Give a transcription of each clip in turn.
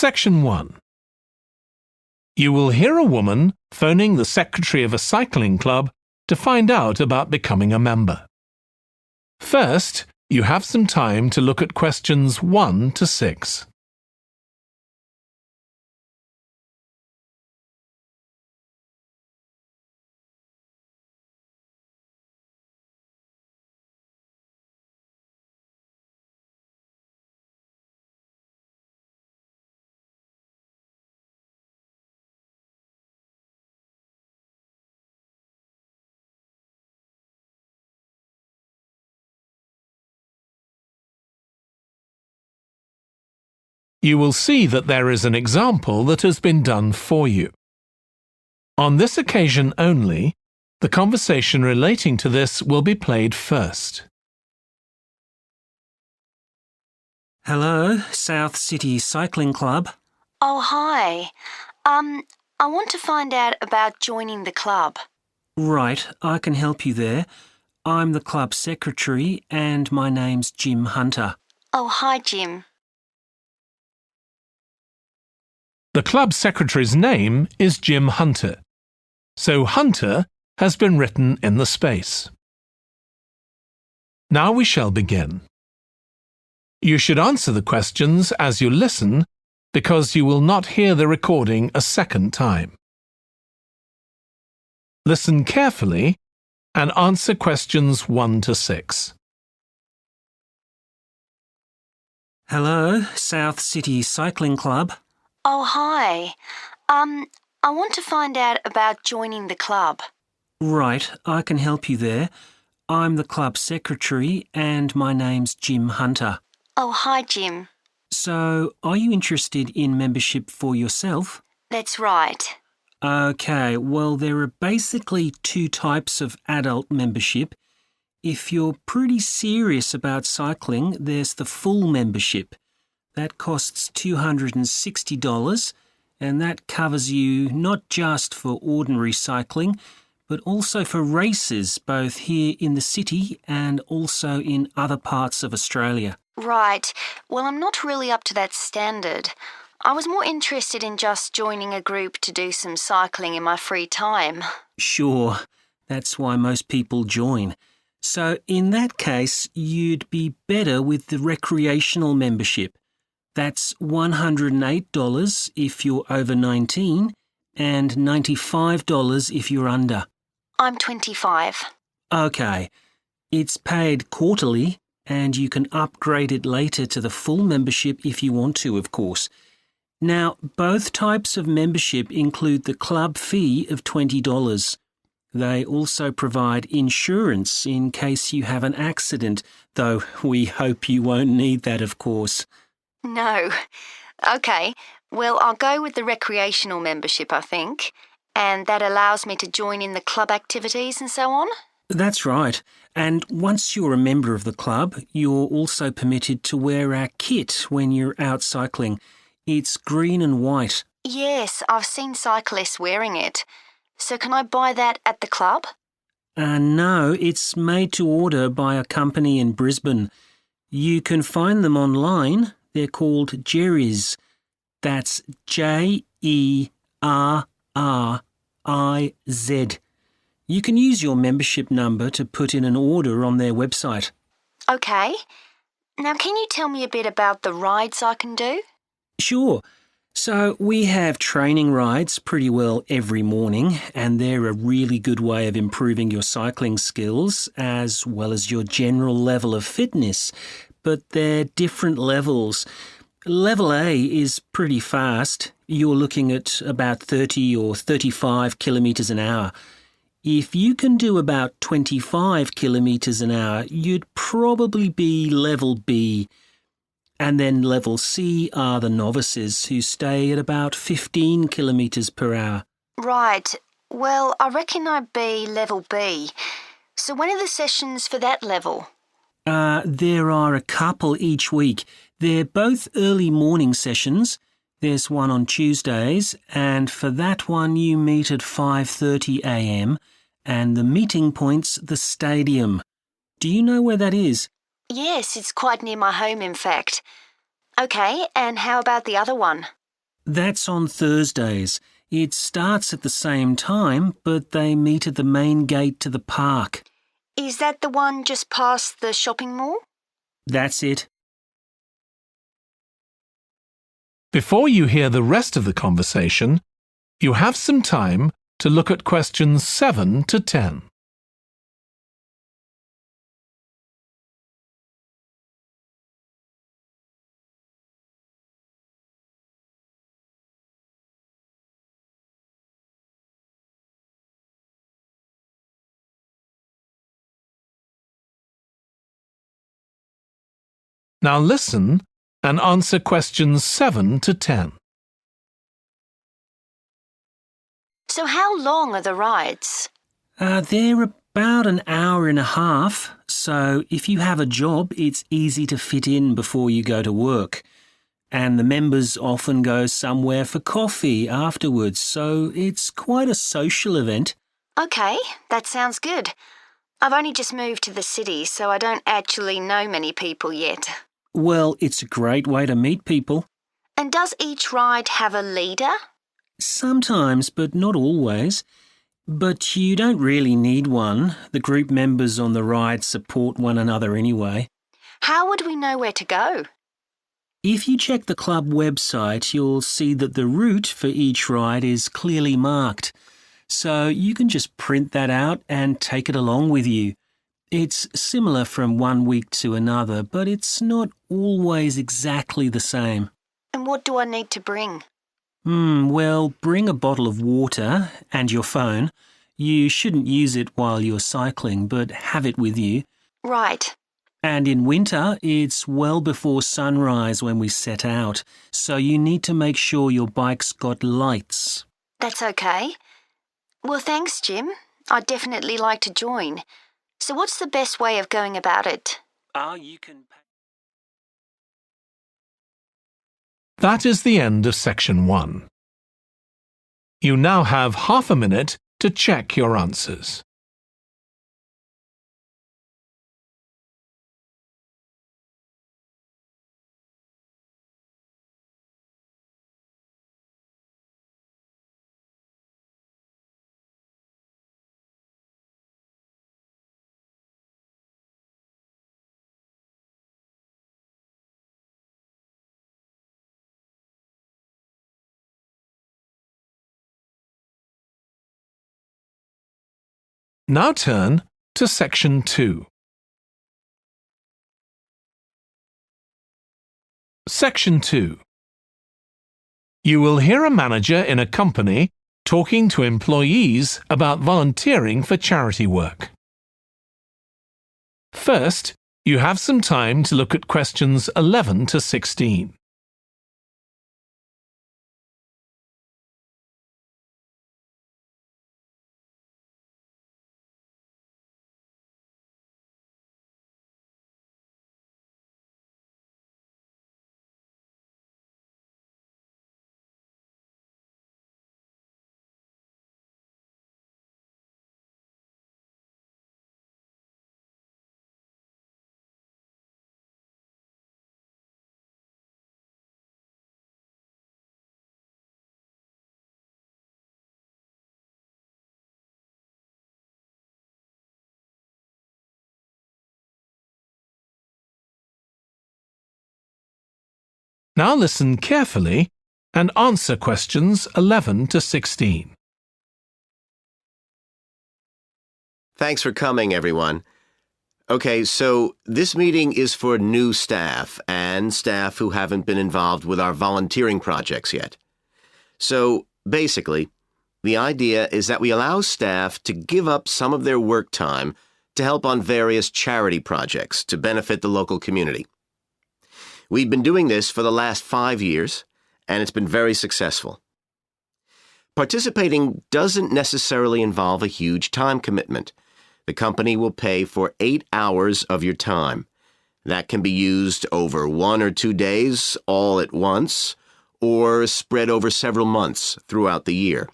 Section 1. You will hear a woman phoning the secretary of a cycling club to find out about becoming a member. First, you have some time to look at questions 1 to 6. You will see that there is an example that has been done for you. On this occasion only, the conversation relating to this will be played first. Hello, South City Cycling Club. Oh, hi. I want to find out about joining the club. Right, I can help you there. I'm the club secretary and my name's Jim Hunter. Oh, hi, Jim. The club secretary's name is Jim Hunter, so Hunter has been written in the space. Now we shall begin. You should answer the questions as you listen because you will not hear the recording a second time. Listen carefully and answer questions 1 to 6. Hello, South City Cycling Club. Oh, hi. I want to find out about joining the club. Right, I can help you there. I'm the club secretary and my name's Jim Hunter. Oh, hi, Jim. So, are you interested in membership for yourself? That's right. Okay, well, there are basically 2 types of adult membership. If you're pretty serious about cycling, there's the full membership. That costs $260, and that covers you not just for ordinary cycling, but also for races both here in the city and also in other parts of Australia. Right. Well, I'm not really up to that standard. I was more interested in just joining a group to do some cycling in my free time. Sure, that's why most people join. So in that case, you'd be better with the recreational membership. That's $108 if you're over 19 and $95 if you're under. I'm 25. Okay, it's paid quarterly and you can upgrade it later to the full membership if you want to, of course. Now, both types of membership include the club fee of $20. They also provide insurance in case you have an accident, though we hope you won't need that, of course. No. Okay, well, I'll go with the recreational membership, I think, and that allows me to join in the club activities and so on. That's right. And once you're a member of the club, you're also permitted to wear our kit when you're out cycling. It's green and white. Yes, I've seen cyclists wearing it. So can I buy that at the club? No, it's made to order by a company in Brisbane. You can find them online. They're called Jerry's. That's Jerriz. You can use your membership number to put in an order on their website. Okay. Now, can you tell me a bit about the rides I can do? Sure. So we have training rides pretty well every morning, and they're a really good way of improving your cycling skills as well as your general level of fitness. But they're different levels. Level A is pretty fast. You're looking at about 30 or 35 kilometres an hour. If you can do about 25 kilometres an hour, you'd probably be level B. And then level C are the novices who stay at about 15 kilometres per hour. Right. Well, I reckon I'd be level B. So when are the sessions for that level? There are a couple each week. They're both early morning sessions. There's one on Tuesdays, and for that one you meet at 5:30 a.m, and the meeting point's the stadium. Do you know where that is? Yes, it's quite near my home, in fact. Okay, and how about the other one? That's on Thursdays. It starts at the same time, but they meet at the main gate to the park. Is that the one just past the shopping mall? That's it. Before you hear the rest of the conversation, you have some time to look at questions 7 to 10. Now listen and answer questions 7 to 10. So how long are the rides? They're about an hour and a half, so if you have a job, it's easy to fit in before you go to work. And the members often go somewhere for coffee afterwards, so it's quite a social event. Okay, that sounds good. I've only just moved to the city, so I don't actually know many people yet. Well, it's a great way to meet people. And does each ride have a leader? Sometimes, but not always. But you don't really need one. The group members on the ride support one another anyway. How would we know where to go? If you check the club website, you'll see that the route for each ride is clearly marked. So you can just print that out and take it along with you. It's similar from one week to another, but it's not always exactly the same. And what do I need to bring? Well, bring a bottle of water and your phone. You shouldn't use it while you're cycling, but have it with you. Right. And in winter, it's well before sunrise when we set out, so you need to make sure your bike's got lights. That's okay. Well, thanks, Jim. I'd definitely like to join. So what's the best way of going about it? You can... That is the end of section 1. You now have half a minute to check your answers. Now turn to section 2. Section 2. You will hear a manager in a company talking to employees about volunteering for charity work. First, you have some time to look at questions 11 to 16. Now listen carefully and answer questions 11 to 16. Thanks for coming, everyone. Okay, so this meeting is for new staff and staff who haven't been involved with our volunteering projects yet. So, basically, the idea is that we allow staff to give up some of their work time to help on various charity projects to benefit the local community. We've been doing this for the last 5 years, and it's been very successful. Participating doesn't necessarily involve a huge time commitment. The company will pay for 8 hours of your time. That can be used over 1 or 2 days all at once, or spread over several months throughout the year.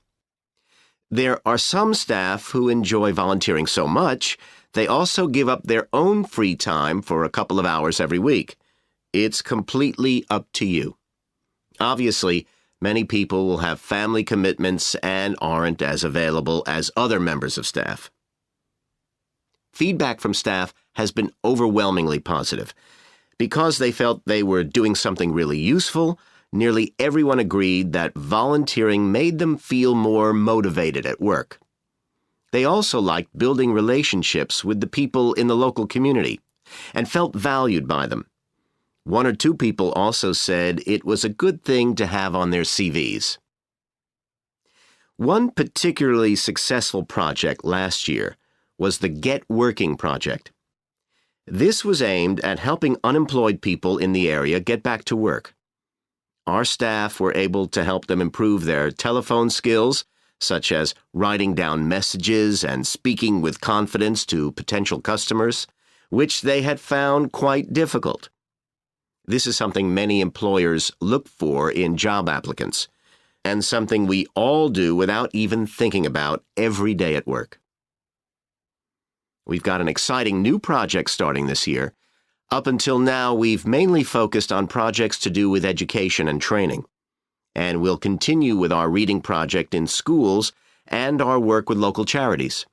There are some staff who enjoy volunteering so much, they also give up their own free time for a couple of hours every week. It's completely up to you. Obviously, Many people will have family commitments and aren't as available as other members of staff. Feedback from staff has been overwhelmingly positive. Because they felt they were doing something really useful, nearly everyone agreed that volunteering made them feel more motivated at work. They also liked building relationships with the people in the local community and felt valued by them. One or two people also said it was a good thing to have on their CVs. One particularly successful project last year was the Get Working project. This was aimed at helping unemployed people in the area get back to work. Our staff were able to help them improve their telephone skills, such as writing down messages and speaking with confidence to potential customers, which they had found quite difficult. This is something many employers look for in job applicants, and something we all do without even thinking about every day at work. We've got an exciting new project starting this year. Up until now, we've mainly focused on projects to do with education and training, and we'll continue with our reading project in schools and our work with local charities.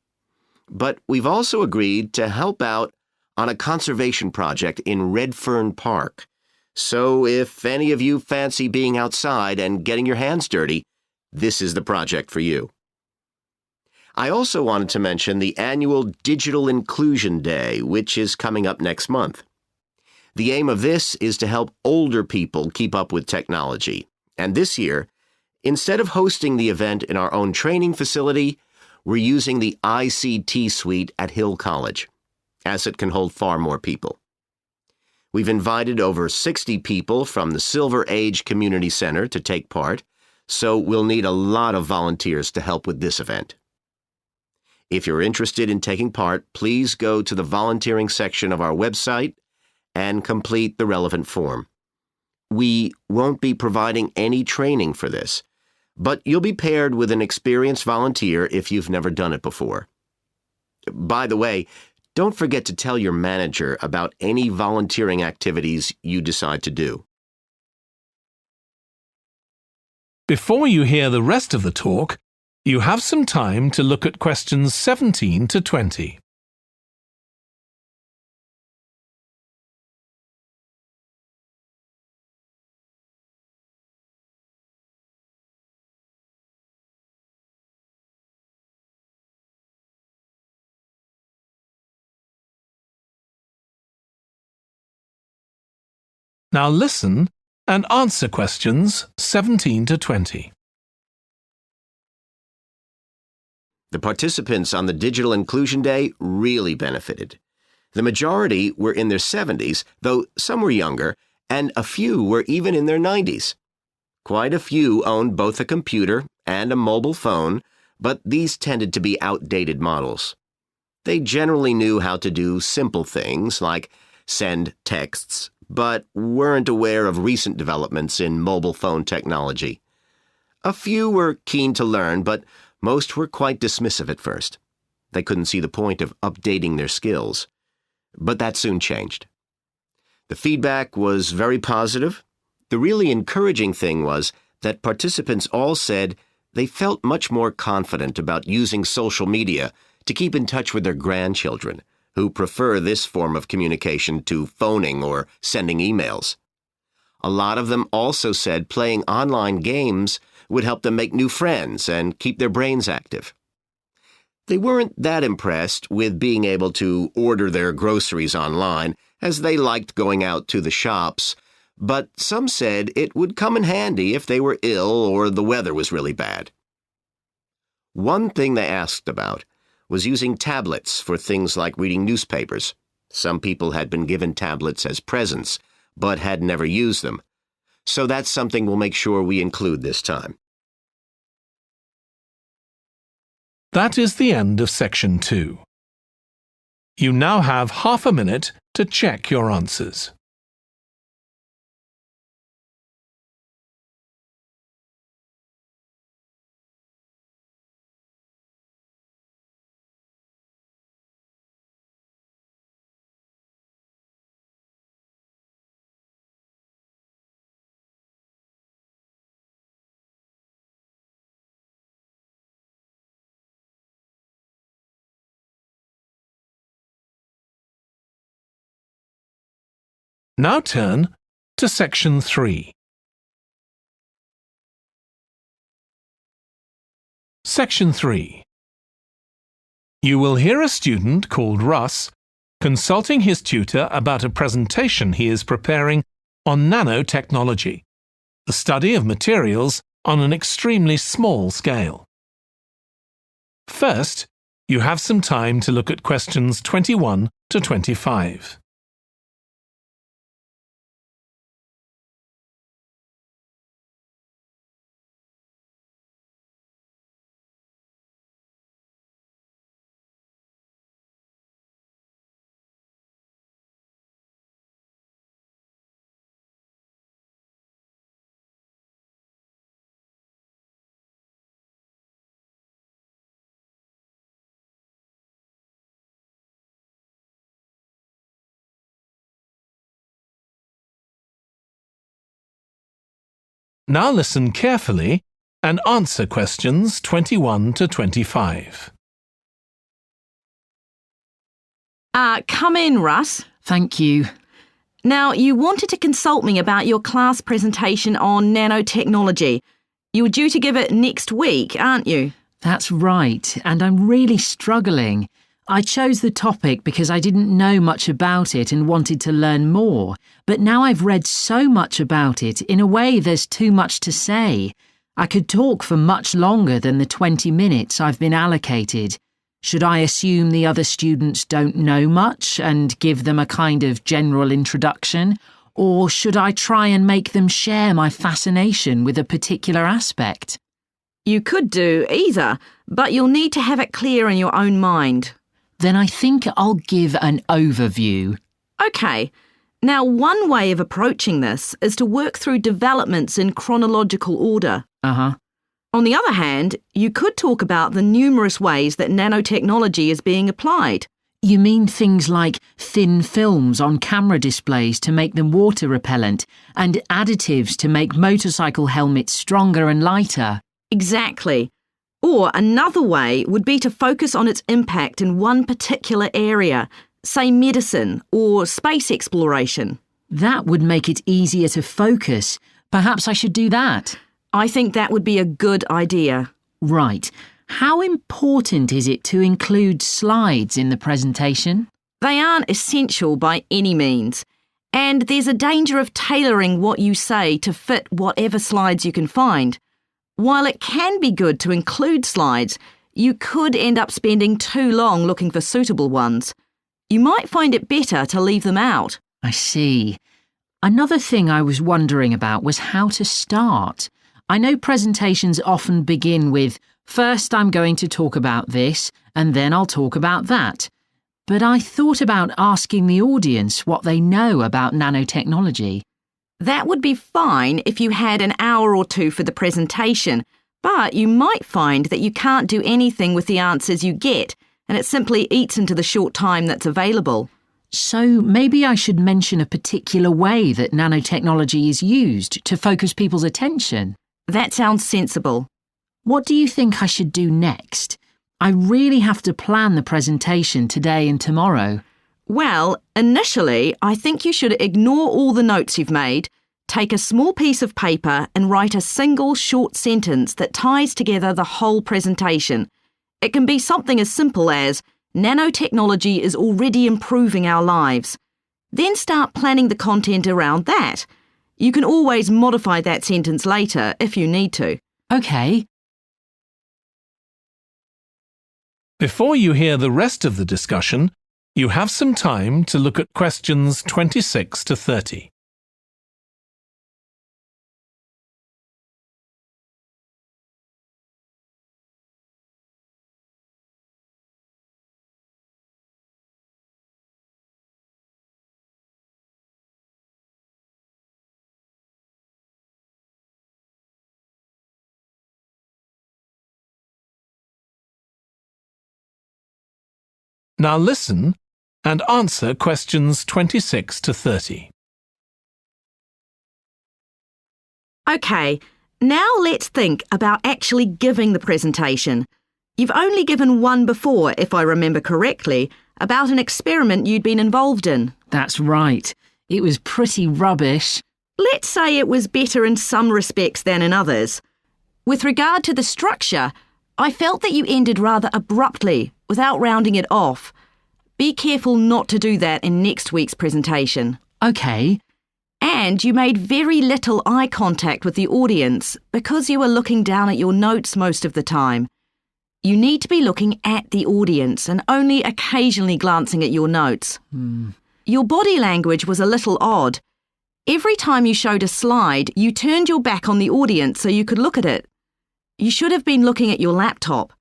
But we've also agreed to help out on a conservation project in Redfern Park. So if any of you fancy being outside and getting your hands dirty, this is the project for you. I also wanted to mention the annual Digital Inclusion Day, which is coming up next month. The aim of this is to help older people keep up with technology. And this year, instead of hosting the event in our own training facility, we're using the ICT suite at Hill College, as it can hold far more people. We've invited over 60 people from the Silver Age Community Center to take part, so we'll need a lot of volunteers to help with this event. If you're interested in taking part, please go to the volunteering section of our website and complete the relevant form. We won't be providing any training for this, but you'll be paired with an experienced volunteer if you've never done it before. By the way, don't forget to tell your manager about any volunteering activities you decide to do. Before you hear the rest of the talk, you have some time to look at questions 17 to 20. Now listen and answer questions 17 to 20. The participants on the Digital Inclusion Day really benefited. The majority were in their 70s, though some were younger, and a few were even in their 90s. Quite a few owned both a computer and a mobile phone, but these tended to be outdated models. They generally knew how to do simple things like send texts, but weren't aware of recent developments in mobile phone technology. A few were keen to learn, but most were quite dismissive at first. They couldn't see the point of updating their skills. But that soon changed. The feedback was very positive. The really encouraging thing was that participants all said they felt much more confident about using social media to keep in touch with their grandchildren, who prefer this form of communication to phoning or sending emails. A lot of them also said playing online games would help them make new friends and keep their brains active. They weren't that impressed with being able to order their groceries online, as they liked going out to the shops, but some said it would come in handy if they were ill or the weather was really bad. One thing they asked about was using tablets for things like reading newspapers. Some people had been given tablets as presents, but had never used them. So that's something we'll make sure we include this time. That is the end of section 2. You now have half a minute to check your answers. Now turn to Section 3. Section 3. You will hear a student called Russ consulting his tutor about a presentation he is preparing on nanotechnology, the study of materials on an extremely small scale. First, you have some time to look at questions 21 to 25. Now listen carefully and answer questions 21 to 25. Come in, Russ. Thank you. Now, you wanted to consult me about your class presentation on nanotechnology. You were due to give it next week, aren't you? That's right, and I'm really struggling. I chose the topic because I didn't know much about it and wanted to learn more, but now I've read so much about it, in a way there's too much to say. I could talk for much longer than the 20 minutes I've been allocated. Should I assume the other students don't know much and give them a kind of general introduction, or should I try and make them share my fascination with a particular aspect? You could do either, but you'll need to have it clear in your own mind. Then I think I'll give an overview. OK. Now, one way of approaching this is to work through developments in chronological order. On the other hand, you could talk about the numerous ways that nanotechnology is being applied. You mean things like thin films on camera displays to make them water repellent and additives to make motorcycle helmets stronger and lighter? Exactly. Or another way would be to focus on its impact in one particular area, say medicine or space exploration. That would make it easier to focus. Perhaps I should do that. I think that would be a good idea. Right. How important is it to include slides in the presentation? They aren't essential by any means, and there's a danger of tailoring what you say to fit whatever slides you can find. While it can be good to include slides, you could end up spending too long looking for suitable ones. You might find it better to leave them out. I see. Another thing I was wondering about was how to start. I know presentations often begin with, first I'm going to talk about this, and then I'll talk about that. But I thought about asking the audience what they know about nanotechnology. That would be fine if you had an hour or two for the presentation, but you might find that you can't do anything with the answers you get, and it simply eats into the short time that's available. So maybe I should mention a particular way that nanotechnology is used to focus people's attention. That sounds sensible. What do you think I should do next? I really have to plan the presentation today and tomorrow. Well, initially, I think you should ignore all the notes you've made, take a small piece of paper and write a single short sentence that ties together the whole presentation. It can be something as simple as, nanotechnology is already improving our lives. Then start planning the content around that. You can always modify that sentence later if you need to. OK. Before you hear the rest of the discussion, you have some time to look at questions 26 to 30. Now listen and answer questions 26 to 30. OK, now let's think about actually giving the presentation. You've only given one before, if I remember correctly, about an experiment you'd been involved in. That's right. It was pretty rubbish. Let's say it was better in some respects than in others. With regard to the structure, I felt that you ended rather abruptly, without rounding it off. Be careful not to do that in next week's presentation. OK. And you made very little eye contact with the audience because you were looking down at your notes most of the time. You need to be looking at the audience and only occasionally glancing at your notes. Your body language was a little odd. Every time you showed a slide, you turned your back on the audience so you could look at it. You should have been looking at your laptop.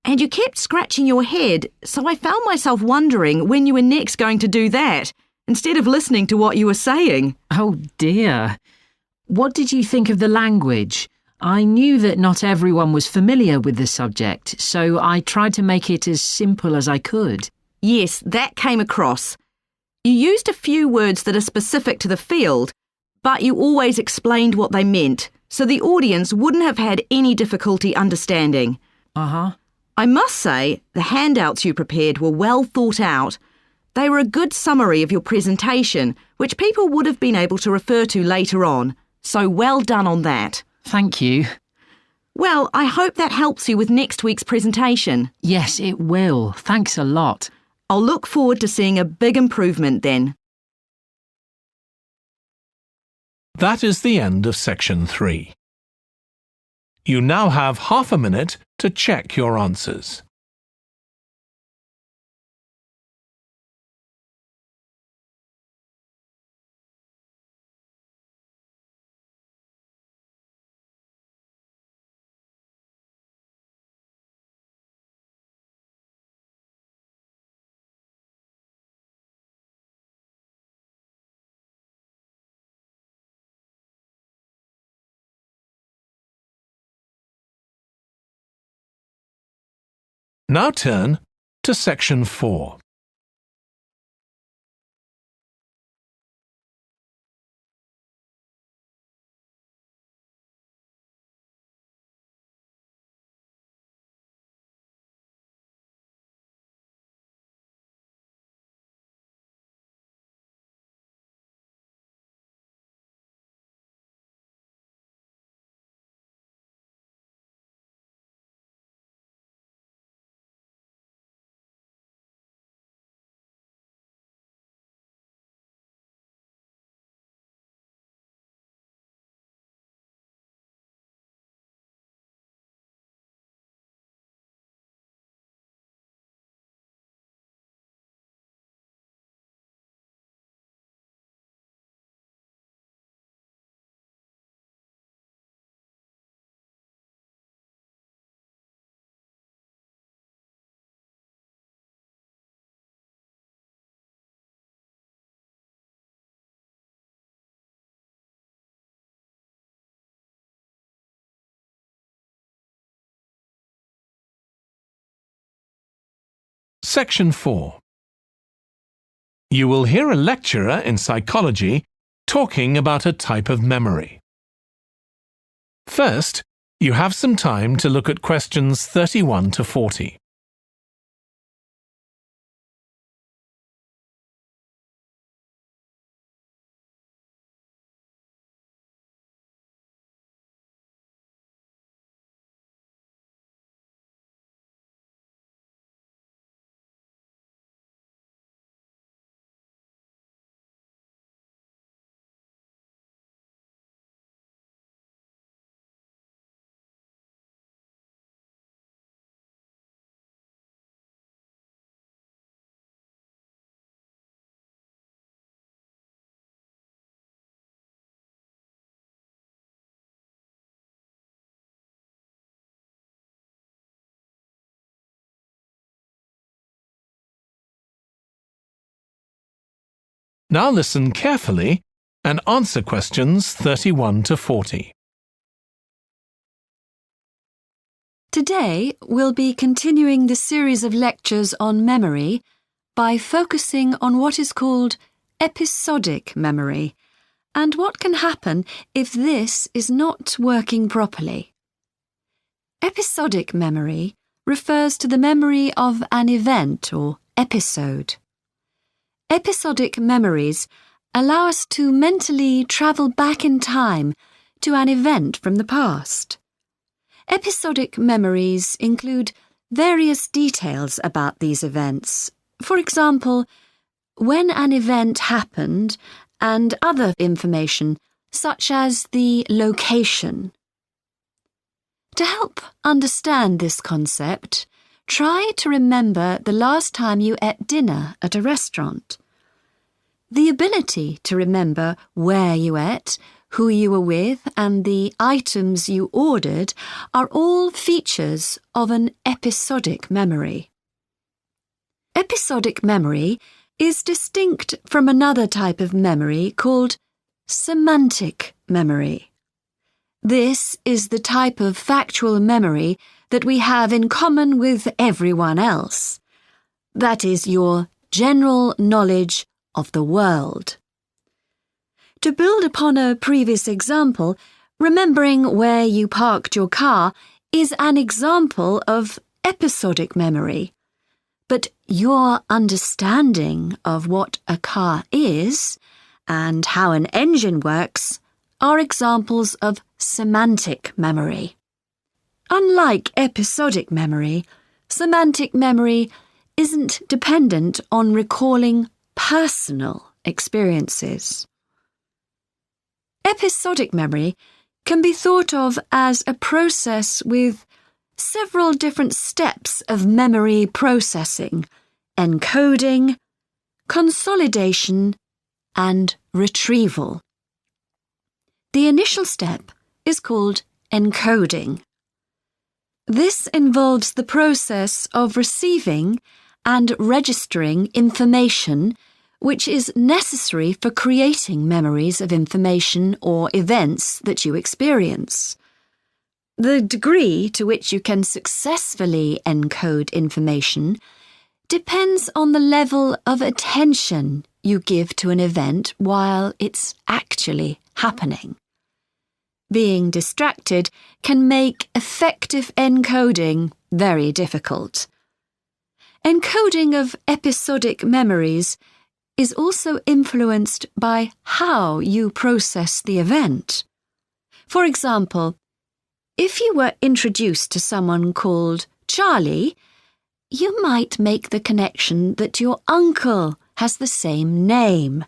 And you kept scratching your head, so I found myself wondering when you were next going to do that, instead of listening to what you were saying. Oh dear. What did you think of the language? I knew that not everyone was familiar with the subject, so I tried to make it as simple as I could. Yes, that came across. You used a few words that are specific to the field, but you always explained what they meant, so the audience wouldn't have had any difficulty understanding. I must say, the handouts you prepared were well thought out. They were a good summary of your presentation, which people would have been able to refer to later on, so well done on that. Thank you. Well, I hope that helps you with next week's presentation. Yes, it will. Thanks a lot. I'll look forward to seeing a big improvement then. That is the end of section 3. You now have half a minute to check your answers. Now turn to section 4. Section 4. You will hear a lecturer in psychology talking about a type of memory. First, you have some time to look at questions 31 to 40. Now listen carefully and answer questions 31 to 40. Today, we'll be continuing the series of lectures on memory by focusing on what is called episodic memory and what can happen if this is not working properly. Episodic memory refers to the memory of an event or episode. Episodic memories allow us to mentally travel back in time to an event from the past. Episodic memories include various details about these events. For example, when an event happened and other information such as the location. To help understand this concept, try to remember the last time you ate dinner at a restaurant. The ability to remember where you ate, who you were with, and the items you ordered are all features of an episodic memory. Episodic memory is distinct from another type of memory called semantic memory. This is the type of factual memory that we have in common with everyone else. That is your general knowledge of the world. To build upon a previous example, remembering where you parked your car is an example of episodic memory. But your understanding of what a car is and how an engine works are examples of semantic memory. Unlike episodic memory, semantic memory isn't dependent on recalling personal experiences. Episodic memory can be thought of as a process with several different steps of memory processing, encoding, consolidation, and retrieval. The initial step is called encoding. This involves the process of receiving and registering information which is necessary for creating memories of information or events that you experience. The degree to which you can successfully encode information depends on the level of attention you give to an event while it's actually happening. Being distracted can make effective encoding very difficult. Encoding of episodic memories is also influenced by how you process the event. For example, if you were introduced to someone called Charlie, you might make the connection that your uncle has the same name.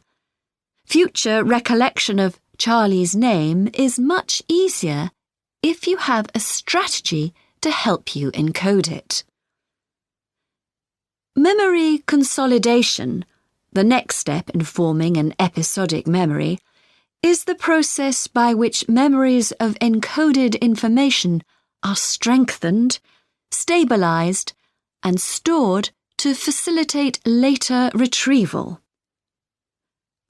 Future recollection of Charlie's name is much easier if you have a strategy to help you encode it. Memory consolidation, the next step in forming an episodic memory, is the process by which memories of encoded information are strengthened, stabilized, and stored to facilitate later retrieval.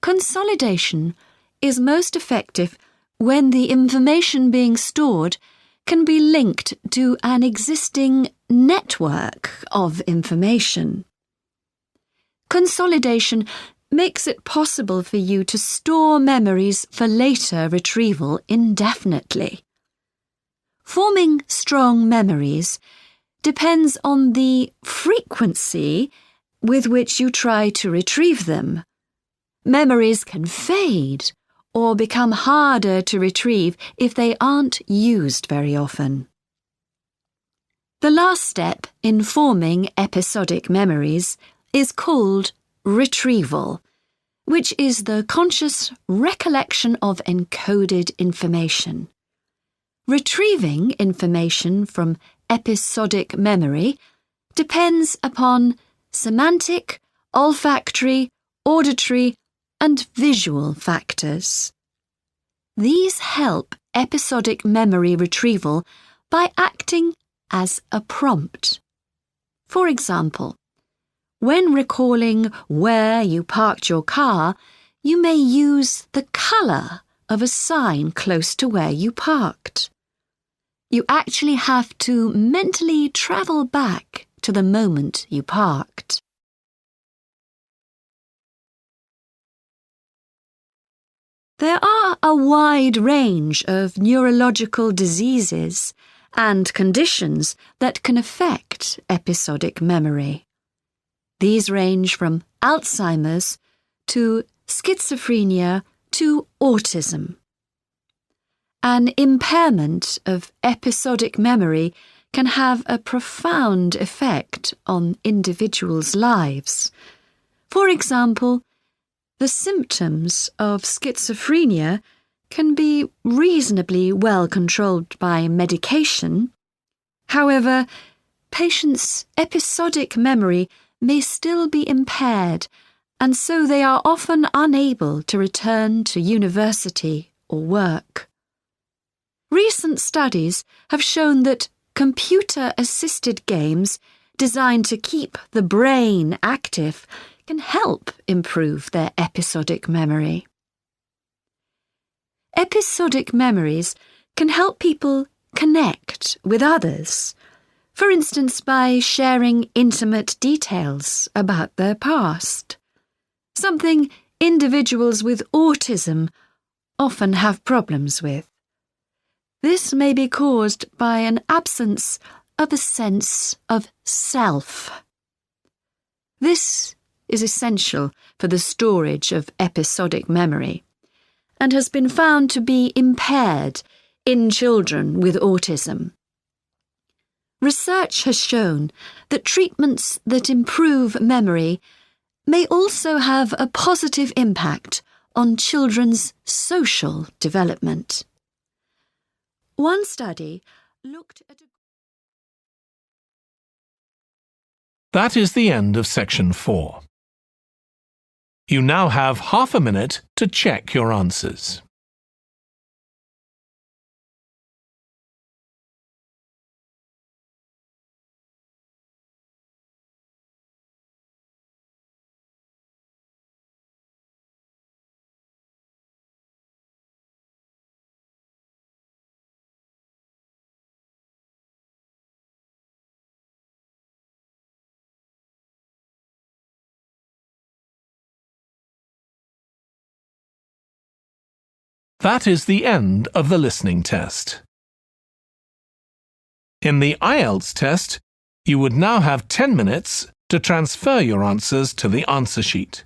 Consolidation is most effective when the information being stored can be linked to an existing network of information. Consolidation makes it possible for you to store memories for later retrieval indefinitely. Forming strong memories depends on the frequency with which you try to retrieve them. Memories can fade or become harder to retrieve if they aren't used very often. The last step in forming episodic memories is called retrieval, which is the conscious recollection of encoded information. Retrieving information from episodic memory depends upon semantic, olfactory, auditory, and visual factors. These help episodic memory retrieval by acting as a prompt. For example, when recalling where you parked your car, you may use the colour of a sign close to where you parked. You actually have to mentally travel back to the moment you parked. There are a wide range of neurological diseases and conditions that can affect episodic memory. These range from Alzheimer's to schizophrenia to autism. An impairment of episodic memory can have a profound effect on individuals' lives. For example, the symptoms of schizophrenia can be reasonably well controlled by medication. However, patients' episodic memory may still be impaired, and so they are often unable to return to university or work. Recent studies have shown that computer-assisted games designed to keep the brain active can help improve their episodic memory. Episodic memories can help people connect with others, for instance by sharing intimate details about their past, something individuals with autism often have problems with. This may be caused by an absence of a sense of self. This is essential for the storage of episodic memory and has been found to be impaired in children with autism. Research has shown that treatments that improve memory may also have a positive impact on children's social development. One study looked at That is the end of section 4. You now have half a minute to check your answers. That is the end of the listening test. In the IELTS test, you would now have 10 minutes to transfer your answers to the answer sheet.